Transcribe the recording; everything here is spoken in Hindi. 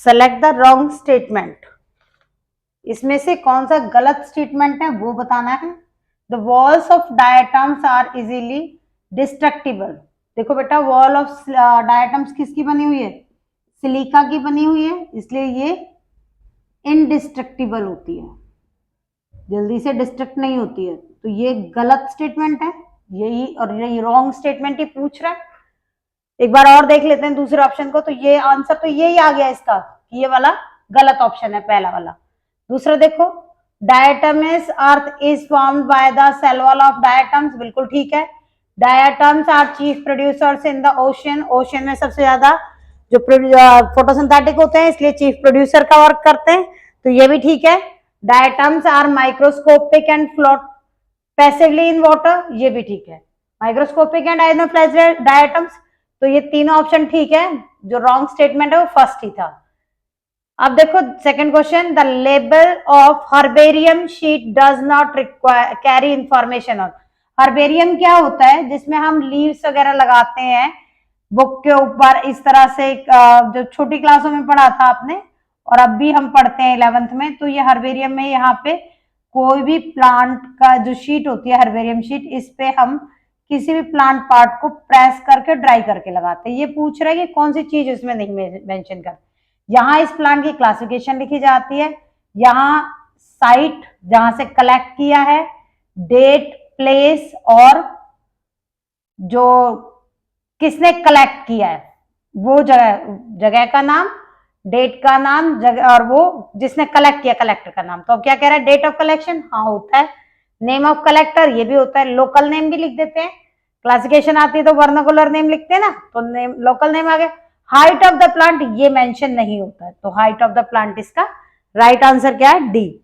Select the wrong statement. इसमें से कौन सा गलत स्टेटमेंट है वो बताना है। The walls of diatoms are easily destructible. देखो बेटा, वॉल ऑफ डायटम्स किसकी बनी हुई है? सिलिका की बनी हुई है, इसलिए ये इनडिस्ट्रक्टिबल होती है, जल्दी से डिस्ट्रक्ट नहीं होती है। तो ये गलत स्टेटमेंट है, यही और यही रॉन्ग स्टेटमेंट ही पूछ रहा है। एक बार और देख लेते हैं दूसरे ऑप्शन को। तो ये आंसर तो यही आ गया इसका, ये वाला गलत ऑप्शन है पहला वाला। दूसरा देखो, diatomous earth is formed by the cell wall of diatoms, बिल्कुल ठीक है। Diatoms are chief producers in the ocean, ocean में सबसे ज्यादा जो फोटोसिंथेटिक होते हैं, इसलिए चीफ प्रोड्यूसर का वर्क करते हैं, तो ये भी ठीक है। Diatoms are microscopic and float passively in water, ये भी ठीक है। माइक्रोस्कोपिक एंड आइनोफ्लाइज डायटम्स, तो ये तीनों ऑप्शन ठीक है। जो रॉन्ग स्टेटमेंट है वो फर्स्ट ही था। अब देखो second question, the label of herbarium sheet does not require carry information on. Herbarium क्या होता है? जिसमें हम लीव्स वगैरह लगाते हैं बुक के ऊपर, इस तरह से जो छोटी क्लासों में पढ़ा था आपने और अब भी हम पढ़ते हैं 11th में। तो ये हर्बेरियम में यहाँ पे कोई भी प्लांट का जो शीट होती है हर्बेरियम शीट, इस पे हम किसी भी प्लांट पार्ट को प्रेस करके ड्राई करके लगाते हैं। ये पूछ रहा है कि कौन सी चीज उसमें नहीं मेंशन कर। यहाँ इस प्लांट की क्लासिफिकेशन लिखी जाती है, यहाँ साइट जहां से कलेक्ट किया है, डेट, प्लेस और जो किसने कलेक्ट किया है वो जगह का नाम, डेट का नाम, जगह और वो जिसने कलेक्ट किया कलेक्टर का नाम। तो अब क्या कह रहा है? डेट ऑफ कलेक्शन, हाँ होता है। नेम ऑफ कलेक्टर, ये भी होता है। लोकल नेम भी लिख देते हैं, क्लासिफिकेशन आती है तो वर्नाकुलर नेम लिखते हैं ना, तो नेम लोकल नेम आ गया। हाइट ऑफ द प्लांट ये मेंशन नहीं होता है, तो हाइट ऑफ द प्लांट इसका राइट आंसर क्या है? डी।